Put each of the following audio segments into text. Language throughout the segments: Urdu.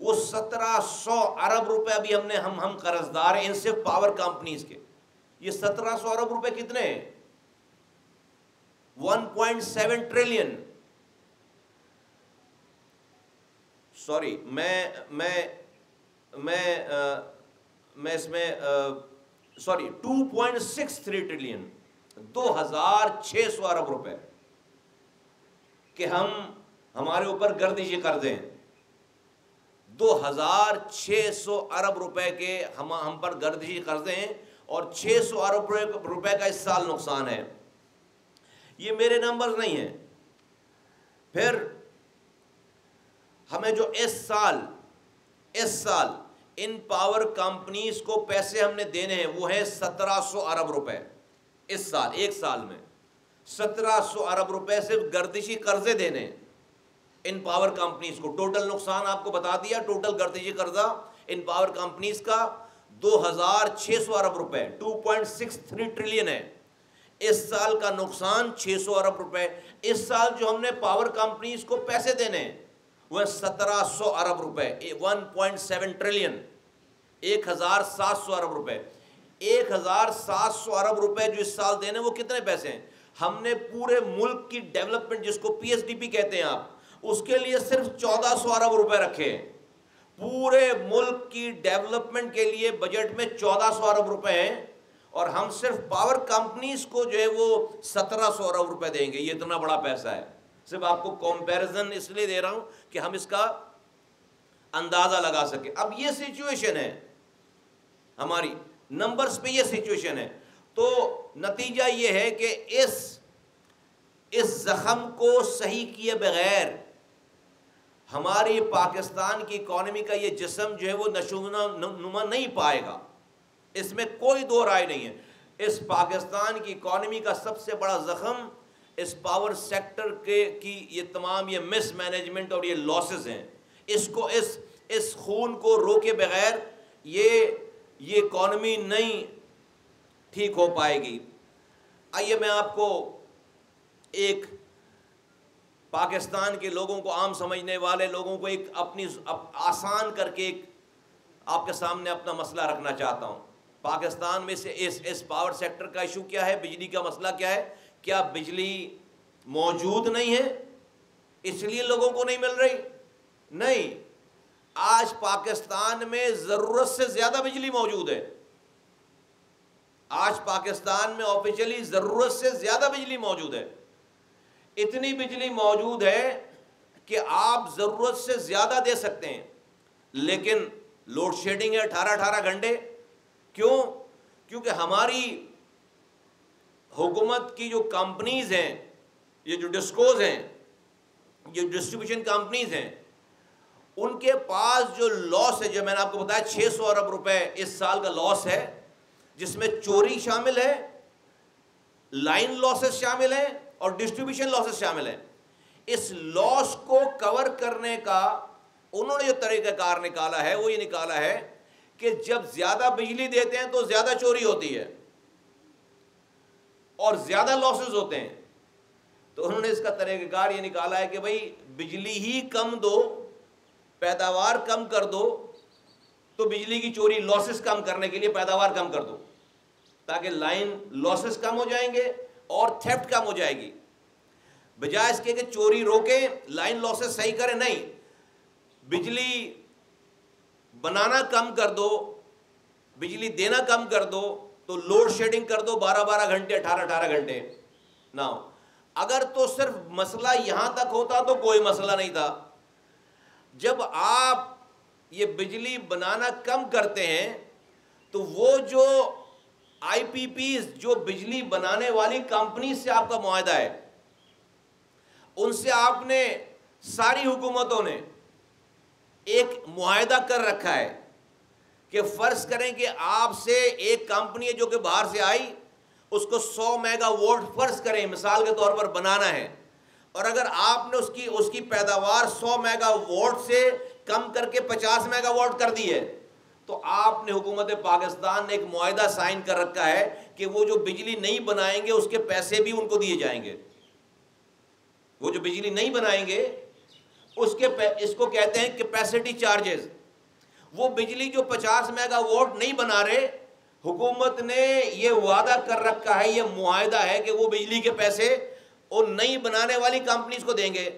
وہ 1700 ارب روپے ابھی ہم قرض دار ہیں ان صرف پاور کمپنیز کے. یہ 1700 ارب روپے کتنے ہیں؟ 1.7 ٹریلین. سوری میں اس میں 2.63 ٹریلین 2600 ارب روپے کہ ہمارے اوپر گردشی قرضے ہیں. 2600 ارب روپے کے ہم پر گردشی قرضے ہیں اور 600 ارب روپے کا اس سال نقصان ہے. یہ میرے نمبرز نہیں ہیں. پھر ہمیں جو اس سال ان پاور کمپنیز کو پیسے ہم نے دینے ہیں وہ ہے 1700 ارب روپے. اس سال ایک سال میں 1700 ارب روپے صرف گردشی قرضے دینے ہیں ان پاور کمپنیز کو. ٹوٹل نقصان آپ کو بتا دیا. ٹوٹل گردشی قرضہ ان پاور کمپنیز کا 2600 ارب روپے 2.63 ٹریلین ہے. اس سال کا نقصان 600 ارب روپے. اس سال جو ہم نے پاور کمپنیز کو پیسے دینے ہیں وہ 1700 ارب روپے 1.7 ٹریلین 1700 ارب روپے. 1700 ارب روپے جو اس سال دینے وہ کتنے پیسے ہیں؟ ہم نے پورے ملک کی ڈیولپمنٹ جس کو پی ایس ڈی پی کہتے ہیں آپ اس کے لیے صرف 1400 ارب روپے رکھے ہیں. پورے ملک کی ڈیولپمنٹ کے لیے بجٹ میں 1400 ارب روپے ہیں اور ہم صرف پاور کمپنیز کو جو ہے وہ 1700 ارب روپے دیں گے. یہ اتنا بڑا پیسہ ہے. صرف آپ کو کمپیریزن اس لیے دے رہا ہوں کہ ہم اس کا اندازہ لگا سکیں. اب یہ سچویشن ہے ہماری نمبرز پہ، یہ سچویشن ہے. تو نتیجہ یہ ہے کہ اس زخم کو صحیح کیے بغیر ہماری پاکستان کی اکانومی کا یہ جسم جو ہے وہ نشوونما نہیں پائے گا. اس میں کوئی دو رائے نہیں ہے. اس پاکستان کی اکانومی کا سب سے بڑا زخم اس پاور سیکٹر کی یہ تمام یہ مس مینجمنٹ اور یہ لاسز ہیں. اس کو اس خون کو روکے بغیر یہ اکانومی نہیں ٹھیک ہو پائے گی. آئیے میں آپ کو ایک پاکستان کے لوگوں کو، عام سمجھنے والے لوگوں کو ایک اپنی آسان کر کے ایک آپ کے سامنے اپنا مسئلہ رکھنا چاہتا ہوں. پاکستان میں سے اس پاور سیکٹر کا ایشو کیا ہے؟ بجلی کا مسئلہ کیا ہے؟ کیا بجلی موجود نہیں ہے اس لیے لوگوں کو نہیں مل رہی؟ نہیں، آج پاکستان میں ضرورت سے زیادہ بجلی موجود ہے. آج پاکستان میں آفیشلی ضرورت سے زیادہ بجلی موجود ہے. اتنی بجلی موجود ہے کہ آپ ضرورت سے زیادہ دے سکتے ہیں لیکن لوڈ شیڈنگ ہے 18 گھنٹے. کیوں؟ کیونکہ ہماری حکومت کی جو کمپنیز ہیں، یہ جو ڈسکوز ہیں، یہ ڈسٹریبیوشن کمپنیز ہیں، ان کے پاس جو لاس ہے، جو میں نے آپ کو بتایا 600 ارب روپے اس سال کا لاس ہے، جس میں چوری شامل ہے، لائن لاسز شامل ہیں اور ڈسٹریبیوشن لاسز شامل ہیں. اس لاس کو کور کرنے کا انہوں نے جو طریقہ کار نکالا ہے وہ یہ نکالا ہے کہ جب زیادہ بجلی دیتے ہیں تو زیادہ چوری ہوتی ہے اور زیادہ لاسز ہوتے ہیں. تو انہوں نے اس کا طریقہ کار یہ نکالا ہے کہ بھائی بجلی ہی کم دو، پیداوار کم کر دو، تو بجلی کی چوری لاسز کم کرنے کے لیے پیداوار کم کر دو تاکہ لائن لاسز کم ہو جائیں گے اور تھیفٹ کم ہو جائے گی. بجائے اس کے کہ چوری روکیں، لائن لاسز صحیح کریں، نہیں، بجلی بنانا کم کر دو، بجلی دینا کم کر دو، تو لوڈ شیڈنگ کر دو 12 گھنٹے 18 گھنٹے. نا اگر تو صرف مسئلہ یہاں تک ہوتا تو کوئی مسئلہ نہیں تھا. جب آپ یہ بجلی بنانا کم کرتے ہیں تو وہ جو آئی پی پیز جو بجلی بنانے والی کمپنی سے آپ کا معاہدہ ہے، ان سے آپ نے ساری حکومتوں نے ایک معاہدہ کر رکھا ہے کہ فرض کریں کہ آپ سے ایک کمپنی ہے جو کہ باہر سے آئی، اس کو 100 میگا واٹ فرض کریں مثال کے طور پر بنانا ہے، اور اگر آپ نے اس کی پیداوار 100 میگا واٹ سے کم کر کے 50 میگا واٹ کر دی ہے، تو آپ نے حکومت پاکستان نے ایک معاہدہ سائن کر رکھا ہے کہ وہ جو بجلی نہیں بنائیں گے اس کے پیسے بھی ان کو دیے جائیں گے. وہ جو بجلی نہیں بنائیں گے اس کو کہتے ہیں کیپیسٹی چارجز. وہ بجلی جو 50 میگا واٹ نہیں بنا رہے، حکومت نے یہ وعدہ کر رکھا ہے، یہ معاہدہ ہے کہ وہ بجلی کے پیسے اور نئی بنانے والی کمپنیز کو دیں گے،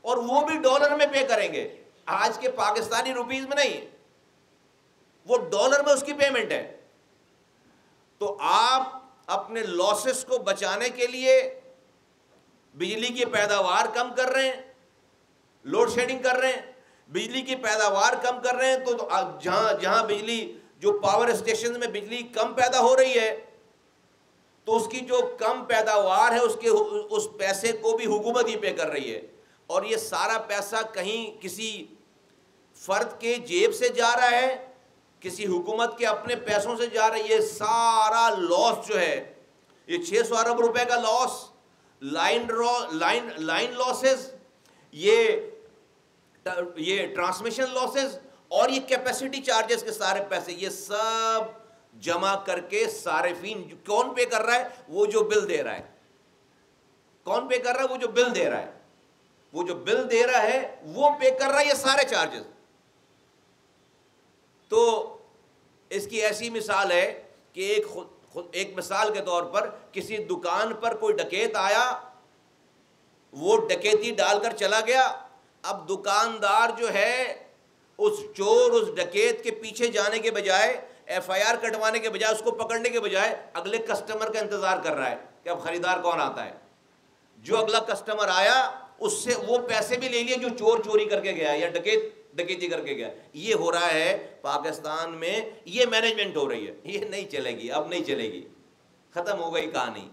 اور وہ بھی ڈالر میں پے کریں گے، آج کے پاکستانی روپیز میں نہیں، وہ ڈالر میں اس کی پیمنٹ ہے. تو آپ اپنے لاسز کو بچانے کے لیے بجلی کی پیداوار کم کر رہے ہیں، لوڈ شیڈنگ کر رہے ہیں، بجلی کی پیداوار کم کر رہے ہیں. تو جہاں بجلی، جو پاور اسٹیشن میں بجلی کم پیدا ہو رہی ہے، تو اس کی جو کم پیداوار ہے اس پیسے کو بھی حکومت ہی پے کر رہی ہے. اور یہ سارا پیسہ کہیں کسی فرد کے جیب سے جا رہا ہے، کسی حکومت کے اپنے پیسوں سے جا رہا ہے. یہ سارا لاس جو ہے، یہ 600 ارب روپے کا لاس، لائن لاسز، یہ ٹرانسمیشن لاسز، اور یہ کیپیسٹی چارجز کے سارے پیسے، یہ سب جمع کر کے صارفین کون پے کر رہا ہے؟ وہ جو بل دے رہا ہے. کون پے کر رہا ہے؟ وہ جو بل دے رہا ہے. وہ جو بل دے رہا ہے وہ پے کر رہا ہے یہ سارے چارجز. تو اس کی ایسی مثال ہے کہ ایک مثال کے طور پر کسی دکان پر کوئی ڈکیت آیا، وہ ڈکیتی ڈال کر چلا گیا. اب دکاندار جو ہے اس چور، اس ڈکیت کے پیچھے جانے کے بجائے، ایف آئی آر کٹوانے کے بجائے، اس کو پکڑنے کے بجائے اگلے کسٹمر کا انتظار کر رہا ہے کہ اب خریدار کون آتا ہے. جو اگلا کسٹمر آیا اس سے وہ پیسے بھی لے لیے جو چور چوری کر کے گیا یا ڈکیتی کر کے گیا. یہ ہو رہا ہے پاکستان میں، یہ مینجمنٹ ہو رہی ہے. یہ نہیں چلے گی، اب نہیں چلے گی، ختم ہو گئی کہانی.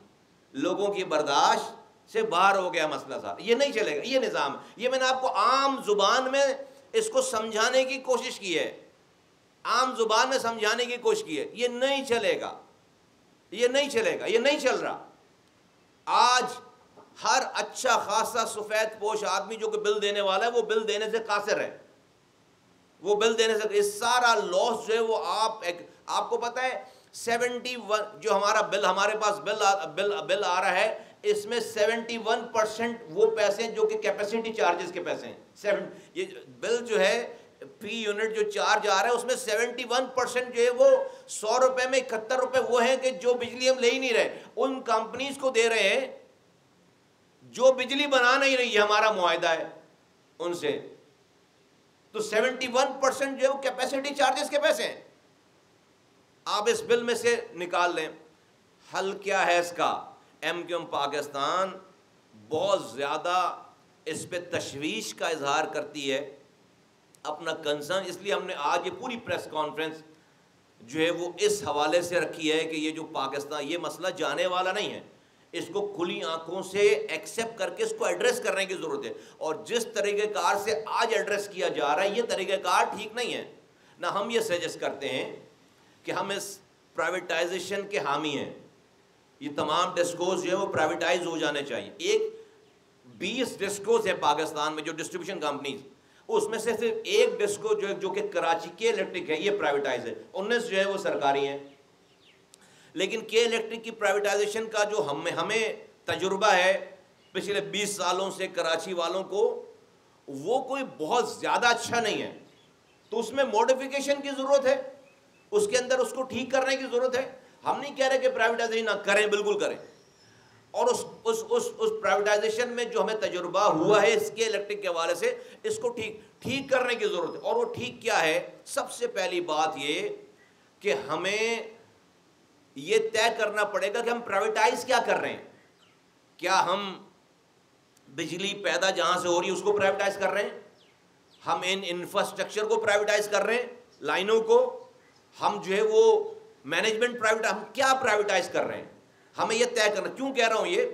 لوگوں کی برداشت سے باہر ہو گیا مسئلہ صاحب. یہ نہیں چلے گا، یہ نظام. یہ میں نے آپ کو عام زبان میں اس کو سمجھانے کی کوشش کی ہے، عام زبان میں سمجھانے کی کوشش کی ہے. یہ نہیں چلے گا، یہ نہیں چلے گا، یہ نہیں چل رہا. آج ہر اچھا خاصا سفید پوش آدمی جو کہ بل دینے والا ہے، وہ بل دینے سے قاصر ہے. وہ بل دینے سے اس سارا لاس جو ہے وہ آپ کو پتہ ہے 71 جو ہمارا بل، ہمارے پاس بل آ رہا ہے، اس میں 71% وہ پیسے جو کہ کیپیسٹی چارجز کے پیسے ہیں. یہ بل جو ہے فی یونٹ جو چارج آ رہا ہے اس میں 71% جو ہے وہ 100 روپے میں 71 روپے وہ ہیں کہ جو بجلی ہم لے ہی نہیں رہے، ان کمپنیز کو دے رہے ہیں جو بجلی بنا نہیں رہی ہے. ہمارا معاہدہ ہے ان سے. تو 71% جو ہے وہ کیپیسٹی چارجز کے پیسے ہیں. آپ اس بل میں سے نکال لیں. حل کیا ہے اس کا؟ ایم کیو ایم پاکستان بہت زیادہ اس پہ تشویش کا اظہار کرتی ہے، اپنا کنسرن. اس لیے ہم نے آج یہ پوری پریس کانفرنس جو ہے وہ اس حوالے سے رکھی ہے کہ یہ جو پاکستان، یہ مسئلہ جانے والا نہیں ہے. اس کو کھلی آنکھوں سے ایکسیپٹ کر کے اس کو ایڈریس کرنے کی ضرورت ہے. اور جس طریقہ کار سے آج ایڈریس کیا جا رہا ہے یہ طریقہ کار ٹھیک نہیں ہے. نہ ہم یہ سجیسٹ کرتے ہیں کہ ہم اس پرائیویٹائزیشن کے حامی ہیں. یہ تمام ڈسکوز جو ہے وہ پرائیویٹائز ہو جانے چاہیے. 20 ڈسکوز ہیں پاکستان میں جو ڈسٹریبیوشن کمپنیز، اس میں سے صرف ایک ڈسکو جو کہ کراچی کے الیکٹرک ہے یہ پرائیویٹائز ہے. 19 جو ہے وہ سرکاری ہیں. لیکن کے الیکٹرک کی پرائیویٹائزیشن کا جو ہمیں تجربہ ہے پچھلے 20 سالوں سے کراچی والوں کو، وہ کوئی بہت زیادہ اچھا نہیں ہے. تو اس میں موڈیفیکیشن کی ضرورت ہے، اس کے اندر اس کو ٹھیک کرنے کی ضرورت ہے. ہم نہیں کہہ رہے کہ پرائیویٹائزیشن نہ کریں، بالکل کریں. اور اس پرائیویٹائزیشن میں جو ہمیں تجربہ ہوا ہے اس کے الیکٹرک کے حوالے سے، اس کو ٹھیک کرنے کی ضرورت ہے. اور وہ ٹھیک کیا ہے؟ سب سے پہلی بات یہ کہ ہمیں یہ طے کرنا پڑے گا کہ ہم پرائیویٹائز کیا کر رہے ہیں. کیا ہم بجلی پیدا جہاں سے ہو رہی ہے اس کو پرائیویٹائز کر رہے ہیں؟ ہم ان انفراسٹرکچر کو پرائیویٹائز کر رہے ہیں، لائنوں کو؟ ہم جو ہے وہ مینجمنٹ ہم کیا پرائیویٹائز کر رہے ہیں؟ ہمیں یہ طے کرنا. کیوں کہہ رہا ہوں یہ؟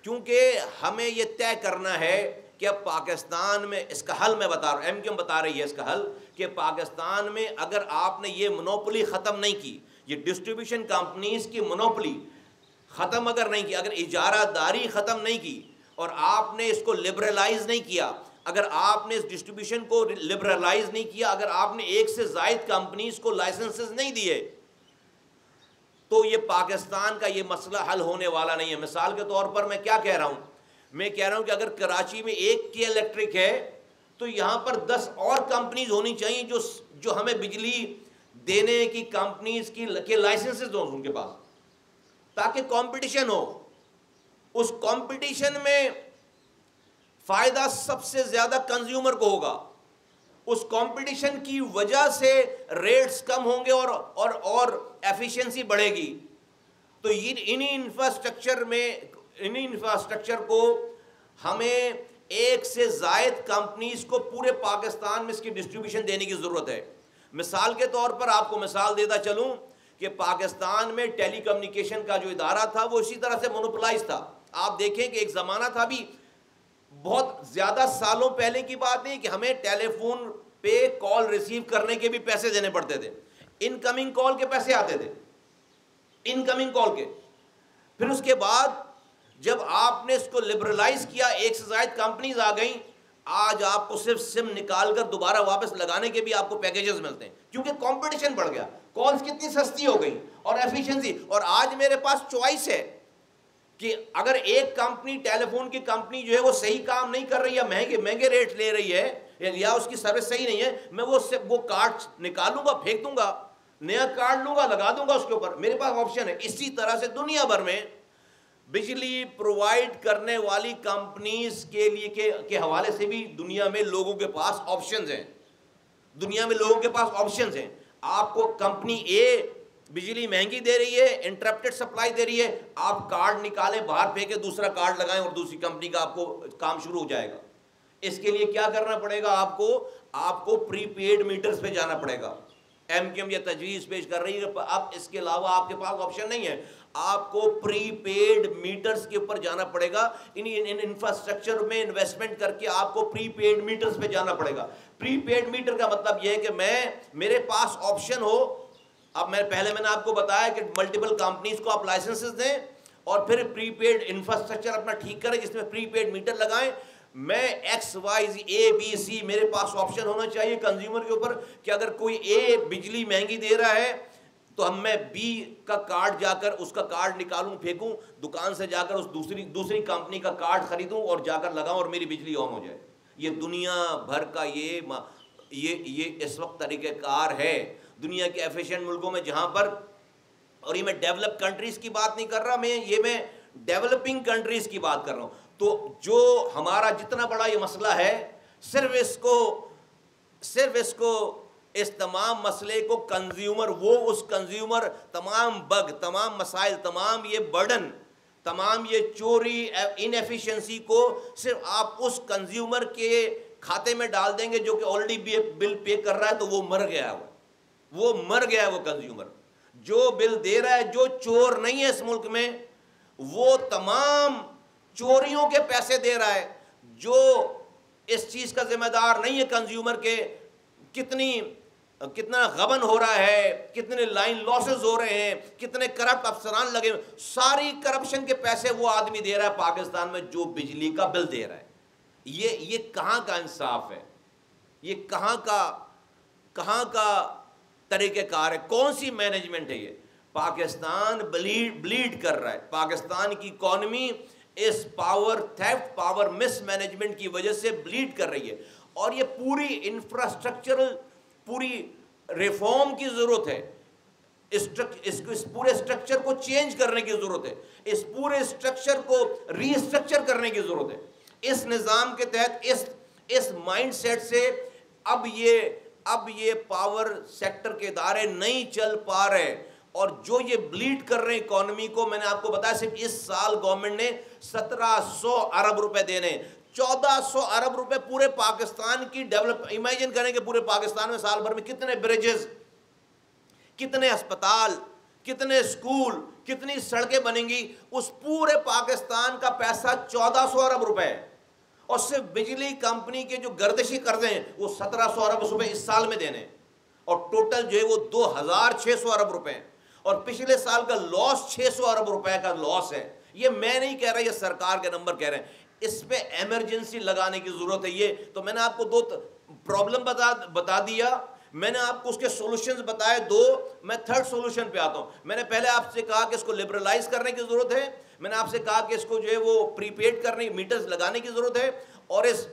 کیونکہ ہمیں یہ طے کرنا ہے کہ اب پاکستان میں اس کا حل میں بتا رہا ہوں، ایم کیو ایم بتا رہی ہے اس کا حل، کہ پاکستان میں اگر آپ نے یہ منوپلی ختم نہیں کی، یہ ڈسٹریبیوشن کمپنیز کی منوپلی ختم اگر نہیں کی، اگر اجارہ داری ختم نہیں کی، اور آپ نے اس کو لبرلائز نہیں کیا، اگر آپ نے اس ڈسٹریبیوشن کو لبرلائز نہیں کیا، اگر آپ نے ایک سے زائد کمپنیز کو لائسنسز نہیں دیے، تو یہ پاکستان کا یہ مسئلہ حل ہونے والا نہیں ہے. مثال کے طور پر میں کیا کہہ رہا ہوں؟ میں کہہ رہا ہوں کہ اگر کراچی میں ایک کے الیکٹرک ہے تو یہاں پر 10 اور کمپنیز ہونی چاہیے جو ہمیں بجلی دینے کی کمپنیز کے لائسنسز ہوں ان کے پاس، تاکہ کمپٹیشن ہو. اس کمپٹیشن میں فائدہ سب سے زیادہ کنزیومر کو ہوگا. اس کمپٹیشن کی وجہ سے ریٹس کم ہوں گے اور ایفیشنسی بڑھے گی. تو انہی انفراسٹرکچر کو ہمیں ایک سے زائد کمپنیز کو پورے پاکستان میں اس کی ڈسٹریبیوشن دینے کی ضرورت ہے. مثال کے طور پر آپ کو مثال دیتا چلوں کہ پاکستان میں ٹیلی کمیونیکیشن کا جو ادارہ تھا وہ اسی طرح سے مونوپلائز تھا. آپ دیکھیں کہ ایک زمانہ تھا، بھی بہت زیادہ سالوں پہلے کی بات نہیں کہ ہمیں ٹیلی فون پہ کال ریسیو کرنے کے بھی پیسے دینے پڑتے تھے. انکمنگ کال کے پیسے آتے تھے، انکمنگ کال کے. پھر اس کے بعد جب آپ نے اس کو لبرلائز کیا، ایک سے زائد کمپنیز آ گئیں. آج آپ کو صرف سم نکال کر دوبارہ واپس لگانے کے بھی آپ کو پیکیجز ملتے ہیں، کیونکہ کمپٹیشن بڑھ گیا، کالز کتنی سستی ہو گئی اور ایفیشنسی. اور آج میرے پاس چوائس ہے کہ اگر ایک کمپنی، ٹیلی فون کی کمپنی جو ہے وہ صحیح کام نہیں کر رہی یا مہنگے ریٹ لے رہی ہے یا اس کی سروس صحیح نہیں ہے، میں وہ کارڈ نکالوں گا، پھینک دوں گا، نیا کارڈ لوں گا، لگا دوں گا اس کے اوپر. میرے پاس آپشن ہے. اسی طرح سے دنیا بھر میں بجلی پرووائڈ کرنے والی کمپنیز کے لیے کے حوالے سے بھی دنیا میں لوگوں کے پاس آپشنز ہیں. دنیا میں لوگوں کے پاس آپشنز ہیں. آپ کو کمپنی اے بجلی مہنگی دے رہی ہے، انٹرپٹڈ سپلائی دے رہی ہے، آپ کارڈ نکالیں، باہر پھینکیں، دوسرا کارڈ لگائیں اور دوسری کمپنی کا آپ کو کام شروع ہو جائے گا. اس کے لیے کیا کرنا پڑے گا؟ آپ کو پری پیڈ میٹرز پہ جانا پڑے گا. ایم کیو ایم یہ تجویز پیش کر رہی ہے. اب اس کے علاوہ آپ کے پاس آپشن نہیں ہے. آپ کو پری پیڈ میٹرز کے اوپر جانا پڑے گا. ان انفراسٹرکچر میں انویسٹمنٹ کر کے آپ کو پری پیڈ میٹرز پہ جانا پڑے گا. پری پیڈ میٹر کا مطلب یہ ہے کہ میرے پاس آپشن ہو. اب پہلے میں نے آپ کو بتایا کہ ملٹیپل کمپنیز کو آپ لائسنسز دیں اور پھر پری پیڈ انفراسٹرکچر اپنا ٹھیک کریں جس میں پری پیڈ میٹر لگائیں. میں ایکس وائی اے بی سی میرے پاس آپشن ہونا چاہیے کنزیومر کے اوپر کہ اگر کوئی اے بجلی مہنگی دے رہا ہے تو میں بی کا کارڈ جا کر اس کا کارڈ نکالوں، پھینکوں، دکان سے جا کر اس دوسری کمپنی کا کارڈ خریدوں اور جا کر لگاؤں اور میری بجلی آن ہو جائے. یہ دنیا بھر کا یہ اس وقت طریقہ کار ہے دنیا کے ایفیشینٹ ملکوں میں جہاں پر، اور یہ میں ڈیولپ کنٹریز کی بات نہیں کر رہا، میں ڈیولپنگ کنٹریز کی بات کر رہا ہوں. تو جو ہمارا جتنا بڑا یہ مسئلہ ہے، صرف اس کو اس تمام مسئلے کو کنزیومر تمام بگ، تمام مسائل، تمام یہ برڈن، تمام یہ چوری، ان ایفیشنسی کو صرف آپ اس کنزیومر کے کھاتے میں ڈال دیں گے جو کہ آلریڈی بل پے کر رہا ہے تو وہ مر گیا ہے. وہ کنزیومر جو بل دے رہا ہے، جو چور نہیں ہے اس ملک میں، وہ تمام چوریوں کے پیسے دے رہا ہے. جو اس چیز کا ذمہ دار نہیں ہے کنزیومر کے کتنا غبن ہو رہا ہے، کتنے لائن لاسز ہو رہے ہیں، کتنے کرپٹ افسران لگے، ساری کرپشن کے پیسے وہ آدمی دے رہا ہے پاکستان میں جو بجلی کا بل دے رہا ہے. یہ کہاں کا انصاف ہے؟ یہ کہاں کا طریقہ کار ہے؟ کون سی مینجمنٹ ہے یہ؟ پاکستان بلیڈ کر رہا ہے. پاکستان کی اکانومی اس پاور تھیفٹ، پاور مس مینجمنٹ کی وجہ سے بلیڈ کر رہی ہے. اور یہ پوری انفراسٹرکچرل، پوری ریفارم کی ضرورت ہے. اس پورے اسٹرکچر کو چینج کرنے کی ضرورت ہے. اس پورے اسٹرکچر کو ری اسٹرکچر کرنے کی ضرورت ہے. اس نظام کے تحت، اس مائنڈ سیٹ سے اب یہ پاور سیکٹر کے ادارے نہیں چل پا رہے. اور جو یہ بلیڈ کر رہے ہیں اکانومی کو، میں نے آپ کو بتایا صرف اس سال گورنمنٹ نے 1700 ارب روپے دینے، 1400 ارب روپے پورے پاکستان کی ڈیولپ. امیجن کریں کہ پورے پاکستان میں سال بھر میں کتنے بریجز، کتنے اسپتال، کتنے اسکول، کتنی سڑکیں بنیں گی. اس پورے پاکستان کا پیسہ 1400 ارب روپے ہے. اور صرف بجلی کمپنی کے جو گردشی قرضے ہیں وہ 1700 ارب روپے اس سال میں دینے، اور ٹوٹل جو ہے وہ 2600 ارب روپے ہیں. اور پچھلے سال کا لاس 600 ارب روپے کا لاس ہے. یہ میں نہیں کہہ رہا، یہ سرکار کے نمبر کہہ رہے ہیں. اس پہ ایمرجنسی لگانے کی ضرورت ہے. یہ تو میں نے آپ کو 2 پرابلم بتا دیا، میں نے آپ کو اس کے سولوشنز بتائے 2. میں 3rd سولوشن پہ آتا ہوں. میں نے پہلے آپ سے کہا کہ اس کو لبرلائز کرنے کی ضرورت ہے. میں نے آپ سے کہا کہ اس کو جو ہے وہ پری پیڈ کرنے، میٹرز لگانے کی ضرورت ہے. اور اس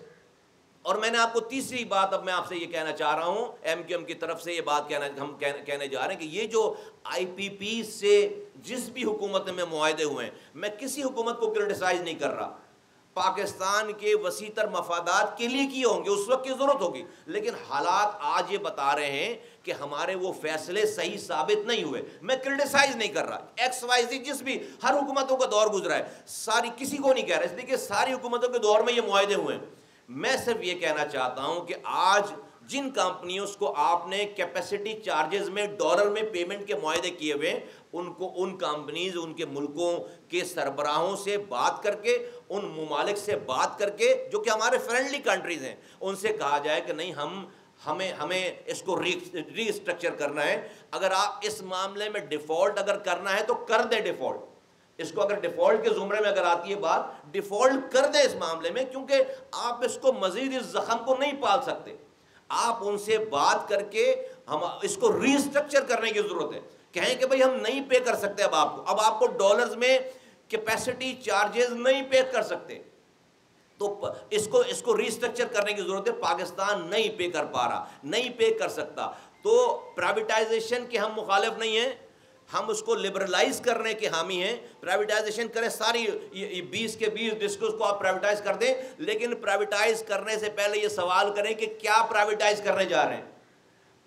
اور میں نے آپ کو تیسری بات اب میں آپ سے یہ کہنا چاہ رہا ہوں، ایم کیو ایم کی طرف سے یہ بات ہم کہنے جا رہے ہیں کہ یہ جو آئی پی پی سے جس بھی حکومت میں معاہدے ہوئے ہیں، میں کسی حکومت کو کرٹیسائز نہیں کر رہا، پاکستان کے وسیع تر مفادات کے لیے کیے ہوں گے، اس وقت کی ضرورت ہوگی، لیکن حالات آج یہ بتا رہے ہیں کہ ہمارے وہ فیصلے صحیح ثابت نہیں ہوئے۔ میں کرٹیسائز نہیں کر رہا، ایکس وائی زی جس بھی ہر حکومتوں کا دور گزرا ہے، ساری کسی کو نہیں کہہ رہا، اس لیے کہ ساری حکومتوں کے دور میں یہ معاہدے ہوئے ہیں۔ میں صرف یہ کہنا چاہتا ہوں کہ آج جن کمپنیوں کو آپ نے کیپیسٹی چارجز میں ڈالر میں پیمنٹ کے معاہدے کیے ہوئے، ان کمپنیز، ان کے ملکوں کے سربراہوں سے بات کر کے، ان ممالک سے بات کر کے جو کہ ہمارے فرینڈلی کنٹریز ہیں، ان سے کہا جائے کہ نہیں، ہمیں اس کو ری اسٹرکچر کرنا ہے۔ اگر آپ اس معاملے میں ڈیفالٹ اگر کرنا ہے تو کر دیں ڈیفالٹ، اس کو اگر ڈیفالٹ کے زمرے میں اگر آتی ہے بات، ڈیفالٹ کر دیں اس معاملے میں، کیونکہ آپ اس کو مزید اس زخم کو نہیں پال سکتے۔ آپ ان سے بات کر کے ہم اس کو ری اسٹرکچر کرنے کی ضرورت ہے، کہیں کہ بھئی ہم نہیں پے کر سکتے، اب آپ کو ڈالرز میں کیپیسٹی چارجز نہیں پے کر سکتے، تو اس کو ری اسٹرکچر کرنے کی ضرورت ہے۔ پاکستان نہیں پے کر پا رہا، نہیں پے کر سکتا، تو پرائیویٹائزیشن کے ہم مخالف نہیں ہیں، ہم اس کو لبرلائز کرنے کے حامی ہیں۔ پرائیویٹائزیشن کریں، ساری 20 کے 20 ڈسکس کو آپ پرائیویٹائز کر دیں، لیکن پرائیویٹائز کرنے سے پہلے یہ سوال کریں کہ کیا پرائیویٹائز کرنے جا رہے ہیں؟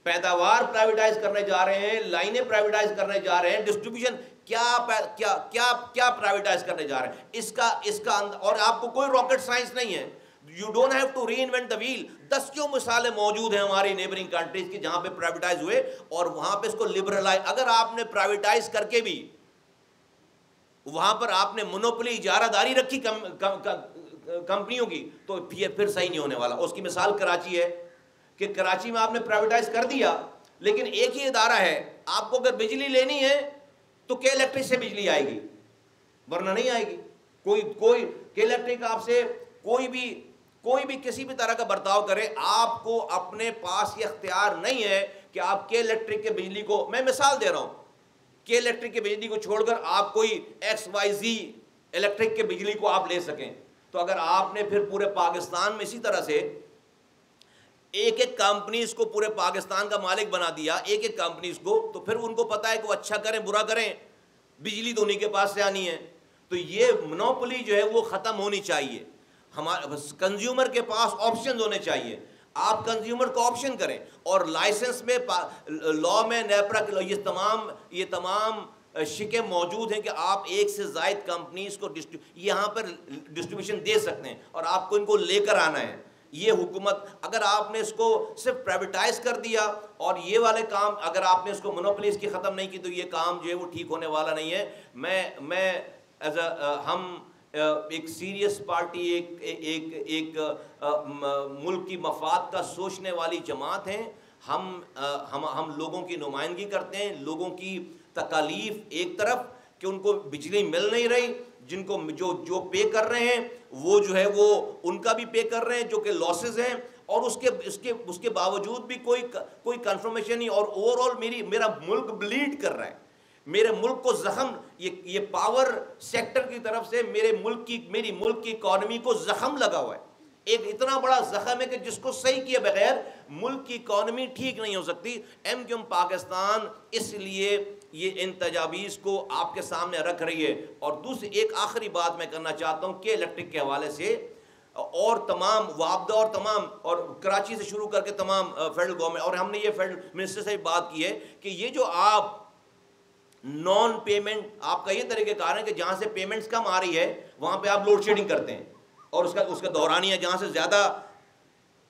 پیداوار پرائیویٹائز کرنے جا رہے ہیں، لائنیں پرائیویٹائز کرنے جا رہے ہیں، ڈسٹریبیوشن کیا پرائیویٹائز کرنے جا رہے ہیں؟ اس کا اور آپ کو کوئی راکٹ سائنس نہیں ہے، you don't have to reinvent the wheel. 10 کیوں مثالیں موجود ہیں ہماری نیبرنگ کنٹریز کی جہاں پہ پرائیویٹائز ہوئے اور وہاں پہ اس کو لبرلائز، اگر آپ نے پرائیویٹائز کر کے بھی وہاں پر آپ نے مونوپولی اجارہ داری رکھی کمپنیوں کی، تو پھر صحیح نہیں ہونے والا۔ اس کی مثال کراچی ہے کہ کراچی میں آپ نے پرائیویٹائز کر دیا، لیکن ایک ہی ادارہ ہے، آپ کو اگر بجلی لینی ہے تو کے الیکٹرک سے بجلی آئے گی، ورنہ نہیں آئے گی۔ کوئی کے الیکٹرک آپ سے کوئی بھی کسی بھی طرح کا برتاؤ کرے، آپ کو اپنے پاس یہ اختیار نہیں ہے کہ آپ کے الیکٹرک کے بجلی کو، میں مثال دے رہا ہوں، کے الیکٹرک کے بجلی کو چھوڑ کر آپ کوئی ایکس وائی زی الیکٹرک کے بجلی کو آپ لے سکیں۔ تو اگر آپ نے پھر پورے پاکستان میں اسی طرح سے ایک کمپنیز کو پورے پاکستان کا مالک بنا دیا، ایک کمپنیز کو، تو پھر ان کو پتا ہے کہ وہ اچھا کریں برا کریں، بجلی تو انہیں کے پاس سے آنی ہے۔ تو یہ مونوپولی جو ہے وہ ختم ہونی چاہیے، ہمارے کنزیومر کے پاس آپشنز ہونے چاہیے، آپ کنزیومر کو آپشن کریں۔ اور لائسنس میں لا میں نیپرا یہ تمام شکیں موجود ہیں کہ آپ ایک سے زائد کمپنیز کو یہاں پر ڈسٹریبیوشن دے سکتے ہیں، اور آپ کو ان کو لے کر آنا ہے۔ یہ حکومت اگر آپ نے اس کو صرف پرائیویٹائز کر دیا اور یہ والے کام اگر آپ نے اس کو مونوپولیز کی ختم نہیں کی، تو یہ کام جو ہے وہ ٹھیک ہونے والا نہیں ہے۔ ہم ایک سیریس پارٹی، ایک ملک کی مفاد کا سوچنے والی جماعت ہیں، ہم لوگوں کی نمائندگی کرتے ہیں، لوگوں کی تکالیف ایک طرف کہ ان کو بجلی مل نہیں رہی، جن کو جو پے کر رہے ہیں وہ جو ہے وہ ان کا بھی پے کر رہے ہیں جو کہ لاسز ہیں، اور اس کے باوجود بھی کوئی کنفرمیشن نہیں، اور اوور آل میرا ملک بلیڈ کر رہا ہے، میرے ملک کو زخم، یہ پاور سیکٹر کی طرف سے میری ملک کی اکانومی کو زخم لگا ہوا ہے، ایک اتنا بڑا زخم ہے کہ جس کو صحیح کیے بغیر ملک کی اکانومی ٹھیک نہیں ہو سکتی۔ ایم کیو ایم پاکستان اس لیے یہ ان تجاویز کو آپ کے سامنے رکھ رہی ہے۔ اور دوسری ایک آخری بات میں کرنا چاہتا ہوں کہ الیکٹرک کے حوالے سے، اور تمام وابدہ اور کراچی سے شروع کر کے تمام فیڈرل گورنمنٹ، اور ہم نے یہ فیڈرل منسٹر سے بھی بات کی ہے کہ یہ جو آپ نان پیمنٹ، آپ کا یہ طریقہ کار ہے کہ جہاں سے پیمنٹس کم آ رہی ہے وہاں پہ آپ لوڈ شیڈنگ کرتے ہیں، اور اس کا دورانیہ جہاں سے زیادہ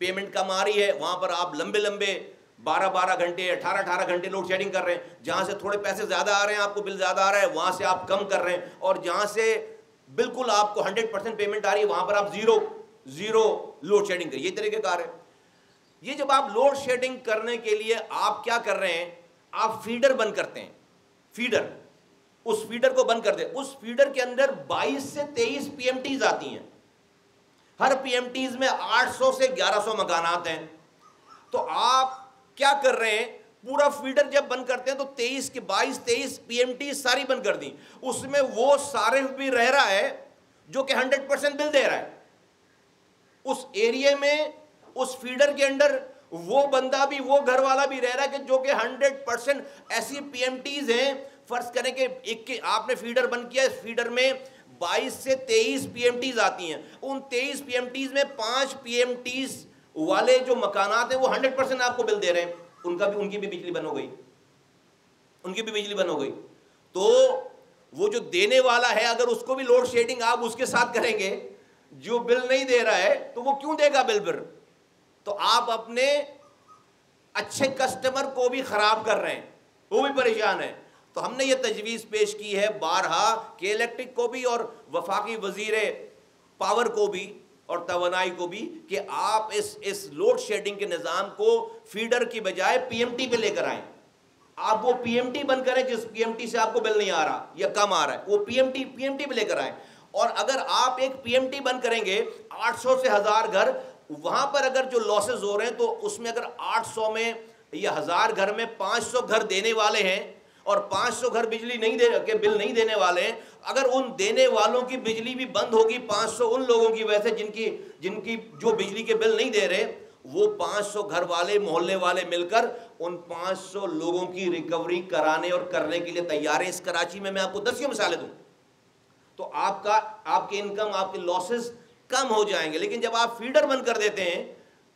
پیمنٹ کم آ رہی ہے وہاں پر آپ لمبے 12 گھنٹے 18 گھنٹے لوڈ شیڈنگ کر رہے ہیں، جہاں سے تھوڑے پیسے زیادہ آ رہے ہیں، آپ کو بل زیادہ آ رہا ہے، وہاں سے آپ کم کر رہے ہیں، اور جہاں سے بالکل آپ کو 100% پیمنٹ آ رہی ہے وہاں پر آپ زیرو لوڈ شیڈنگ کریں۔ یہ طریقہ کار ہے۔ یہ جب آپ لوڈ شیڈنگ کرنے کے لیے آپ کیا کر رہے ہیں، آپ فیڈر بند کرتے ہیں، اس فیڈر کو بند کر دیں، اس فیڈر کے اندر 22 سے 23 پی ایم ٹیز آتی ہیں، ہر پی ایم ٹیز میں 800 سے 1100 مکانات ہیں۔ تو آپ کیا کر رہے ہیں، پورا فیڈر جب بند کرتے ہیں تو 22-23 پی ایم ٹیز ساری بند کر دیں، اس میں وہ صارف بھی رہ رہا ہے جو کہ 100% بل دے رہا ہے، اس ایریے میں اس فیڈر کے اندر وہ بندہ بھی وہ گھر والا بھی رہ رہا ہے کہ جو کہ 100% ایسی پی ایم ٹیز ہیں. فرض کریں کہ ایک آپ نے فیڈر بند کیا, اس فیڈر میں 22 سے 23 پی ایم ٹیز آتی ہیں. ان 23 پی ایم ٹیز میں 5 پی ایم ٹیز والے جو مکانات ہیں وہ 100% آپ کو بل دے رہے ہیں, ان کی بھی بجلی بند ہو گئی, ان کی بھی بجلی بند ہو گئی. تو وہ جو دینے والا ہے اگر اس کو بھی لوڈ شیڈنگ آپ اس کے ساتھ کریں گے, جو بل نہیں دے رہا ہے تو وہ کیوں دے گا بل پر؟ تو آپ اپنے اچھے کسٹمر کو بھی خراب کر رہے ہیں, وہ بھی پریشان ہے. تو ہم نے یہ تجویز پیش کی ہے بارہا کہ الیکٹرک کو بھی اور وفاقی وزیر پاور کو بھی اور توانائی کو بھی کہ آپ اس لوڈ شیڈنگ کے نظام کو فیڈر کی بجائے پی ایم ٹی پہ لے کر آئیں. آپ وہ پی ایم ٹی بند کریں جس پی ایم ٹی سے آپ کو بل نہیں آ رہا یا کم آ رہا ہے, وہ پی ایم ٹی پہ لے کر آئیں. اور اگر آپ ایک پی ایم ٹی بند کریں گے 800 سے 1000 گھر, وہاں پر اگر جو لاسز ہو رہے ہیں تو اس میں اگر 800 میں یا 1000 گھر میں 500 گھر دینے والے ہیں اور 500 گھر بجلی نہیں دے کے بل نہیں دینے والے ہیں, اگر ان دینے والوں کی بجلی بھی بند ہوگی 500 ان لوگوں کی وجہ سے جن کی جو بجلی کے بل نہیں دے رہے, وہ 500 گھر والے محلے والے مل کر ان 500 لوگوں کی ریکوری کرانے اور کرنے کے لیے تیار ہیں. اس کراچی میں آپ کو 10 مثالیں دوں تو آپ کی انکم, آپ کے لاسز کم ہو جائیں گے. لیکن جب آپ فیڈر بند کر دیتے ہیں,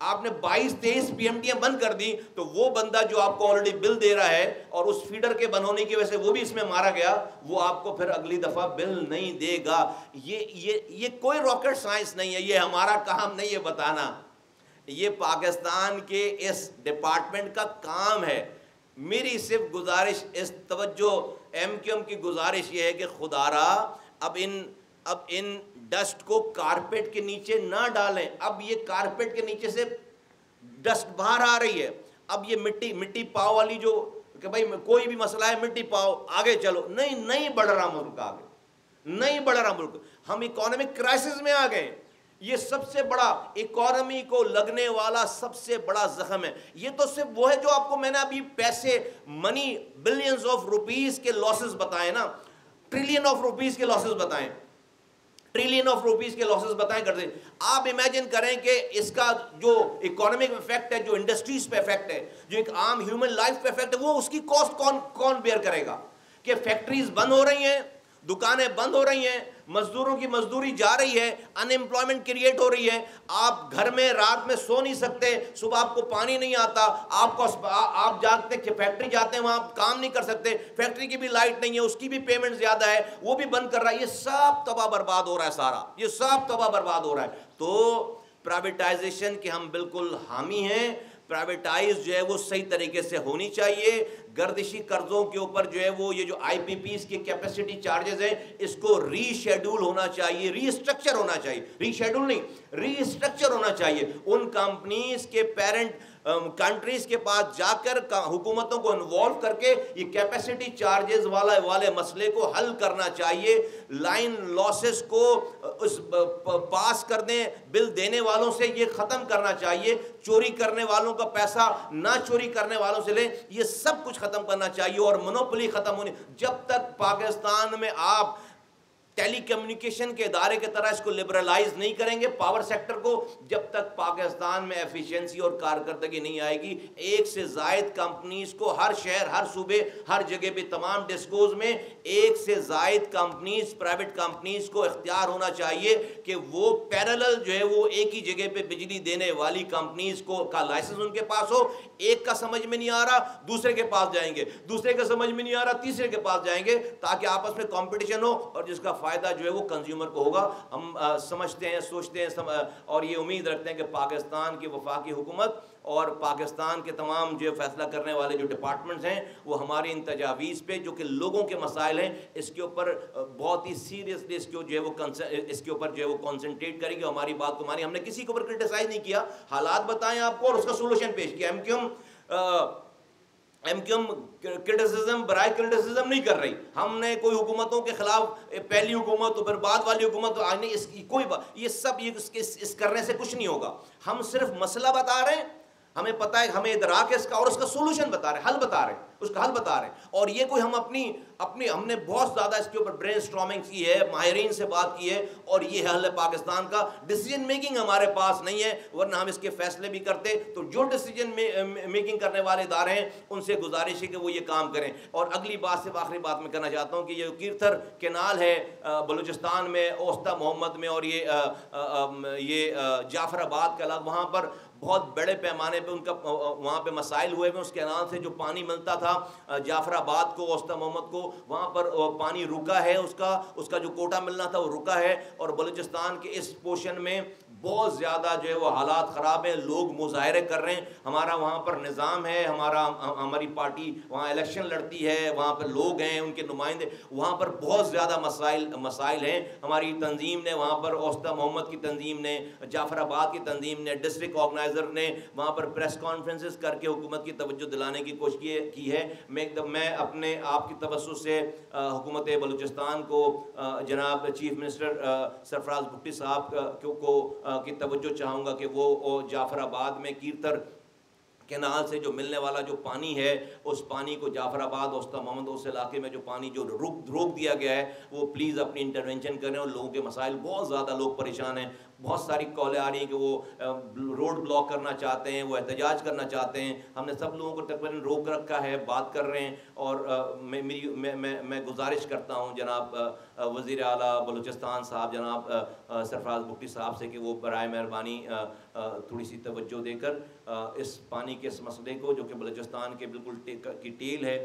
آپ نے 22-23 پی ایم ٹیاں بند کر دی, تو وہ بندہ جو آپ کو آلریڈی بل دے رہا ہے اور اس فیڈر کے بند ہونے کی وجہ سے وہ بھی اس میں مارا گیا, وہ آپ کو پھر اگلی دفعہ بل نہیں دے گا. یہ کوئی راکٹ سائنس نہیں ہے, یہ ہمارا کام نہیں ہے بتانا, یہ پاکستان کے اس ڈپارٹمنٹ کا کام ہے. میری صرف گزارش, اس توجہ ایم کیو ایم کی گزارش یہ ہے کہ خدا را اب ان ڈسٹ کو کارپیٹ کے نیچے نہ ڈالیں. اب یہ کارپیٹ کے نیچے سے ڈسٹ باہر آ رہی ہے. اب یہ مٹی پاؤ والی جو کہ بھائی کوئی بھی مسئلہ ہے مٹی پاؤ آگے چلو, نہیں بڑھ رہا ملک, آگے نہیں بڑھ رہا ملک. ہم اکانومک کرائسس میں آ گئے. یہ سب سے بڑا اکانومی کو لگنے والا سب سے بڑا زخم ہے. یہ تو صرف وہ ہے جو آپ کو میں نے ابھی پیسے منی بلینز آف روپیز کے لاسز بتائے نا, ٹریلین آف روپیز کے لاسز بتائیں, ٹریلین آف روپیز کے لاسز بتائیں کرتے ہیں. آپ امیجن کریں کہ اس کا جو اکانومک افیکٹ ہے, جو انڈسٹریز پہ افیکٹ ہے, جو ایک عام ہیومن لائف پہ افیکٹ ہے, وہ اس کی کاسٹ کون بیئر کرے گا؟ کہ فیکٹریز بند ہو رہی ہیں, دکانیں بند ہو رہی ہیں, مزدوروں کی مزدوری جا رہی ہے, ان ایمپلائمنٹ کریٹ ہو رہی ہے, آپ گھر میں رات میں سو نہیں سکتے, صبح آپ کو پانی نہیں آتا, آپ جاتے کہ فیکٹری جاتے ہیں وہاں کام نہیں کر سکتے, فیکٹری کی بھی لائٹ نہیں ہے, اس کی بھی پیمنٹ زیادہ ہے, وہ بھی بند کر رہا ہے. یہ سب تباہ برباد ہو رہا ہے, سارا یہ سب تباہ برباد ہو رہا ہے. تو پرائیویٹائزیشن کے ہم بالکل حامی ہیں. پرائیویٹائز جو ہے وہ صحیح طریقے سے ہونی چاہیے. گردشی قرضوں کے اوپر جو ہے وہ یہ جو آئی پی پیز کی کیپیسٹی چارجز ہیں, اس کو ری شیڈول ہونا چاہیے, ری اسٹرکچر ہونا چاہیے, ری شیڈول نہیں, ری اسٹرکچر ہونا چاہیے. ان کمپنیز کے پیرنٹ کنٹریز کے پاس جا کر حکومتوں کو انوالو کر کے یہ کیپیسٹی چارجز والے مسئلے کو حل کرنا چاہیے. لائن لاسز کو پاس کر دیں, بل دینے والوں سے یہ ختم کرنا چاہیے, چوری کرنے والوں کا پیسہ نہ چوری کرنے والوں سے لیں, یہ سب کچھ ختم کرنا چاہیے. اور مونوپولی ختم ہونی, جب تک پاکستان میں آپ ٹیلی کمیونیکیشن کے ادارے کی طرح اس کو لبرلائز نہیں کریں گے پاور سیکٹر کو, جب تک پاکستان میں ایفیشنسی اور کارکردگی نہیں آئے گی. ایک سے زائد کمپنیز کو ہر شہر, ہر صوبے, ہر جگہ پہ تمام ڈسکوز میں ایک سے زائد کمپنیز, پرائیویٹ کمپنیز کو اختیار ہونا چاہیے کہ وہ پیرالل جو ہے وہ ایک ہی جگہ پہ بجلی دینے والی کمپنیز کو کا لائسنس ان کے پاس ہو. ایک کا سمجھ میں نہیں آ رہا دوسرے کے پاس جائیں گے, دوسرے کا سمجھ میں نہیں آ رہا تیسرے کے پاس جائیں گے, تاکہ آپس میں کمپٹیشن ہو اور جس کا فائدہ جو ہے وہ کنزیومر کو ہوگا. ہم سمجھتے ہیں, سوچتے ہیں اور یہ امید رکھتے ہیں کہ پاکستان کی وفاقی حکومت اور پاکستان کے تمام جو فیصلہ کرنے والے جو ڈپارٹمنٹس ہیں وہ ہماری ان تجاویز پہ جو کہ لوگوں کے مسائل ہیں اس کے اوپر بہت ہی سیریسلی اس کے اوپر جو ہے وہ کنسنٹریٹ کریں گے, ہماری بات کو مانی. ہم نے کسی کے اوپر کرٹیسائز نہیں کیا, حالات بتائیں آپ کو اور اس کا سولوشن پیش کیا. ایم کیو ایم کرٹیسزم برائے کرٹیسزم نہیں کر رہی. ہم نے کوئی حکومتوں کے خلاف پہلی حکومت تو پھر بعد والی حکومت آج نہیں, اس کی کوئی بات, یہ سب اس کرنے سے کچھ نہیں ہوگا. ہم صرف مسئلہ بتا رہے ہیں, ہمیں پتہ ہے، ہمیں ادراک ہے اس کا، اور اس کا سولوشن بتا رہے ہیں، حل بتا رہے ہیں، اس کا حل بتا رہے ہیں. اور یہ کوئی ہم اپنی ہم نے بہت زیادہ اس کے اوپر برین اسٹارمنگ کی ہے، ماہرین سے بات کی ہے، اور یہ حل ہے پاکستان کا. ڈیسیجن میکنگ ہمارے پاس نہیں ہے، ورنہ ہم اس کے فیصلے بھی کرتے. تو جو ڈیسیجن میکنگ کرنے والے ادارے ہیں ان سے گزارش ہے کہ وہ یہ کام کریں. اور اگلی بات سے آخری بات میں کہنا چاہتا ہوں کہ یہ کیرتھر کینال ہے بلوچستان میں، اوسطا محمد میں، اور یہ جعفر آباد کا علاقہ، وہاں پر بہت بڑے پیمانے پہ ان کا وہاں پہ مسائل ہوئے ہیں. اس کینال سے جو پانی ملتا تھا جعفر آباد کو، اوسطا محمد کو، وہاں پر پانی رکا ہے، اس کا جو کوٹا ملنا تھا وہ رکا ہے. اور بلوچستان کے اس پورشن میں بہت زیادہ جو ہے وہ حالات خراب ہیں، لوگ مظاہرے کر رہے ہیں. ہمارا وہاں پر نظام ہے، ہماری پارٹی وہاں الیکشن لڑتی ہے، وہاں پر لوگ ہیں، ان کے نمائندے، وہاں پر بہت زیادہ مسائل ہیں. ہماری تنظیم نے وہاں پر، اوسطا محمد کی تنظیم نے، جعفر آباد کی تنظیم نے، ڈسٹرکٹ آرگنائزر نے وہاں پر پریس کانفرنسز کر کے حکومت کی توجہ دلانے کی کوشش کی ہے. میں اپنے آپ کی توسط سے حکومت بلوچستان کو، جناب چیف منسٹر سرفراز بھٹی صاحب کی توجہ چاہوں گا کہ وہ جعفر آباد میں کیرتھر کینال سے جو ملنے والا جو پانی ہے، اس پانی کو جعفر آباد، اوسطا محمد، اس علاقے میں جو پانی جو روک دیا گیا ہے، وہ پلیز اپنی انٹرونشن کریں. اور لوگوں کے مسائل، بہت زیادہ لوگ پریشان ہیں. بہت ساری کالیں آ رہی ہیں کہ وہ روڈ بلاک کرنا چاہتے ہیں، وہ احتجاج کرنا چاہتے ہیں. ہم نے سب لوگوں کو تقریباً روک رکھا ہے، بات کر رہے ہیں. اور میں گزارش کرتا ہوں جناب وزیر اعلیٰ بلوچستان صاحب، جناب سرفراز بھٹی صاحب سے کہ وہ برائے مہربانی تھوڑی سی توجہ دے کر اس پانی کے اس مسئلے کو، جو کہ بلوچستان کے بالکل کی ٹیل ہے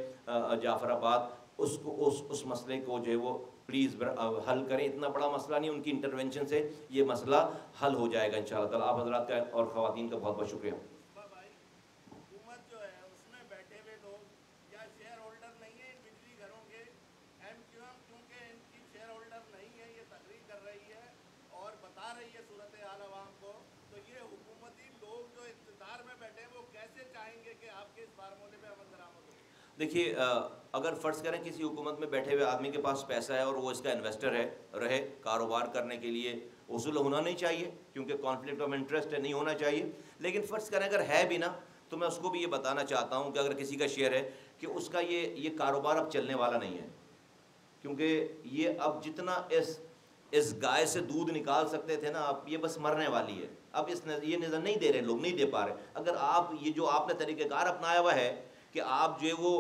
جعفر آباد، اس مسئلے کو جو ہے وہ پلیز حل کریں. اتنا بڑا مسئلہ نہیں، ان کی انٹرونشن سے یہ مسئلہ حل ہو جائے گا انشاءاللہ تعالیٰ. آپ حضرات کا اور خواتین کا بہت بہت شکریہ. حکومت جو ہے اس میں بیٹھے ہوئے لوگ یا شیئر ہولڈر نہیں ہیں ان بجلی گھروں کے، کیونکہ ان کی شیئر ہولڈر نہیں ہے، یہ تقریر کر رہی ہے اور بتا رہی ہے صورتحال عوام کو. تو یہ حکومتی لوگ جو اقتدار میں بیٹھے ہیں وہ کیسے چاہیں گے کہ آپ کے اس فارمولے پہ عمل درآمد ہو؟ دیکھیے، اگر فرض کریں کسی حکومت میں بیٹھے ہوئے آدمی کے پاس پیسہ ہے اور وہ اس کا انویسٹر رہے کاروبار کرنے کے لیے، اصول ہونا نہیں چاہیے کیونکہ کانفلکٹ آف انٹرسٹ نہیں ہونا چاہیے. لیکن فرض کریں اگر ہے بھی نا، تو میں اس کو بھی یہ بتانا چاہتا ہوں کہ اگر کسی کا شیئر ہے کہ اس کا یہ کاروبار اب چلنے والا نہیں ہے. کیونکہ یہ اب جتنا اس گائے سے دودھ نکال سکتے تھے نا، اب یہ بس مرنے والی ہے. اب یہ نظر نہیں دے رہے لوگ، نہیں دے پا رہے. اگر آپ یہ جو آپ نے طریقہ کار اپنایا ہوا ہے کہ آپ جو ہے وہ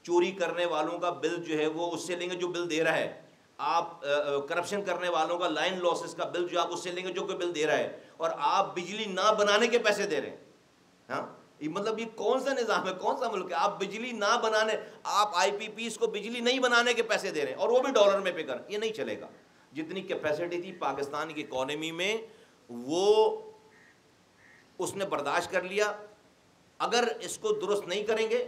چوری کرنے والوں کا بل جو ہے وہ اس سے لیں گے جو بل دے رہا ہے، آپ کرپشن کرنے والوں کا لائن لاسز کا بل جو آپ اس سے لیں گے جو کوئی بل دے رہا ہے، اور آپ بجلی نہ بنانے کے پیسے دے رہے ہیں. ہاں، مطلب یہ کون سا نظام ہے، کون سا ملک ہے؟ آپ بجلی نہ بنانے، آپ آئی پی پیز کو بجلی نہیں بنانے کے پیسے دے رہے ہیں، اور وہ بھی ڈالر میں پے کر. یہ نہیں چلے گا. جتنی کیپیسٹی تھی پاکستان کی اکانومی میں، وہ اس نے برداشت کر لیا. اگر اس کو درست نہیں کریں گے،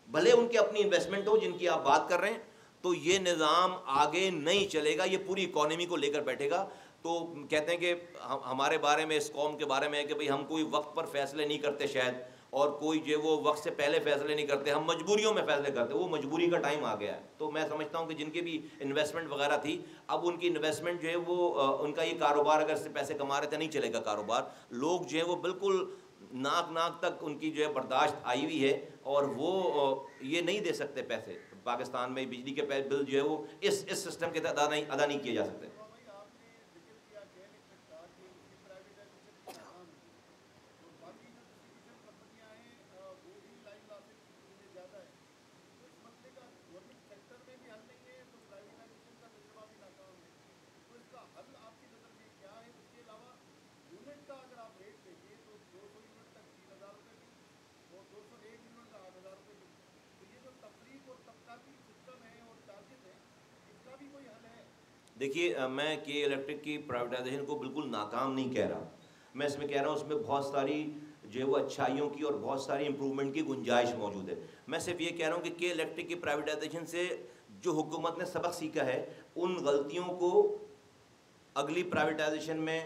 بھلے ان کی اپنی انویسٹمنٹ ہو جن کی آپ بات کر رہے ہیں، تو یہ نظام آگے نہیں چلے گا. یہ پوری اکانومی کو لے کر بیٹھے گا. تو کہتے ہیں کہ ہمارے بارے میں، اس قوم کے بارے میں ہے کہ بھئی ہم کوئی وقت پر فیصلے نہیں کرتے شاید، اور کوئی جو وہ وقت سے پہلے فیصلے نہیں کرتے، ہم مجبوریوں میں فیصلے کرتے. وہ مجبوری کا ٹائم آ گیا ہے. تو میں سمجھتا ہوں کہ جن کی بھی انویسٹمنٹ وغیرہ تھی، اب ان کی انویسٹمنٹ جو ہے وہ ان کا یہ کاروبار اگر سے پیسے کما رہے تھے، نہیں چلے گا کاروبار. لوگ جو ہے وہ بالکل ناک تک ان کی جو ہے برداشت آئی ہوئی ہے، اور وہ یہ نہیں دے سکتے پیسے. پاکستان میں بجلی کے بل جو ہے وہ اس سسٹم کے تحت ادا نہیں کیے جا سکتے. دیکھیے، میں کے الیکٹرک کی پرائیویٹائزیشن کو بالکل ناکام نہیں کہہ رہا. میں اس میں کہہ رہا ہوں اس میں بہت ساری جو ہے وہ اچھائیوں کی اور بہت ساری امپرومنٹ کی گنجائش موجود ہے. میں صرف یہ کہہ رہا ہوں کہ الیکٹرک کی پرائیویٹائزیشن سے جو حکومت نے سبق سیکھا ہے، ان غلطیوں کو اگلی پرائیویٹائزیشن میں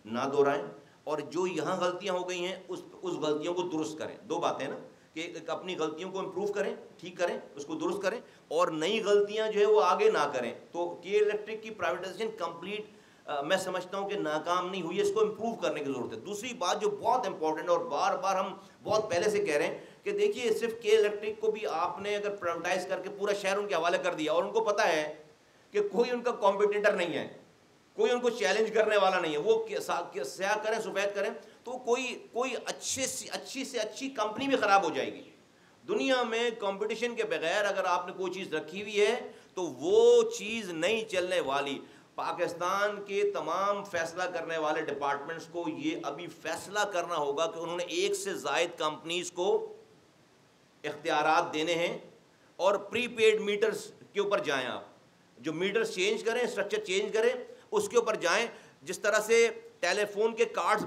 نہ دہرائیں، اور جو یہاں غلطیاں ہو گئی ہیں اس غلطیوں کو درست کریں. دو باتیں نا، کہ اپنی غلطیوں کو امپروو کریں، ٹھیک کریں، اس کو درست کریں، اور نئی غلطیاں جو ہے وہ آگے نہ کریں. تو کے الیکٹرک کی پرائیویٹائزیشن کمپلیٹ میں سمجھتا ہوں کہ ناکام نہیں ہوئی ہے، اس کو امپروو کرنے کی ضرورت ہے۔ دوسری بات جو بہت امپورٹنٹ اور بار بار ہم بہت پہلے سے کہہ رہے ہیں کہ دیکھیے صرف کے الیکٹرک کو بھی آپ نے اگر پرائیویٹائز کر کے پورا شہر ان کے حوالے کر دیا اور ان کو پتہ ہے کہ کوئی ان کا کمپیٹیٹر نہیں ہے، کوئی ان کو چیلنج کرنے والا نہیں ہے، وہ سیاہ کریں سفید کریں تو کوئی اچھی سے اچھی کمپنی بھی خراب ہو جائے گی۔ دنیا میں کمپٹیشن کے بغیر اگر آپ نے کوئی چیز رکھی ہوئی ہے تو وہ چیز نہیں چلنے والی۔ پاکستان کے تمام فیصلہ کرنے والے ڈپارٹمنٹس کو یہ ابھی فیصلہ کرنا ہوگا کہ انہوں نے ایک سے زائد کمپنیز کو اختیارات دینے ہیں، اور پری پیڈ میٹرز کے اوپر جائیں، آپ جو میٹرز چینج کریں، اسٹرکچر چینج کریں، اس کے اوپر جائیں۔ جس طرح سے ٹیلی فون کے کارڈز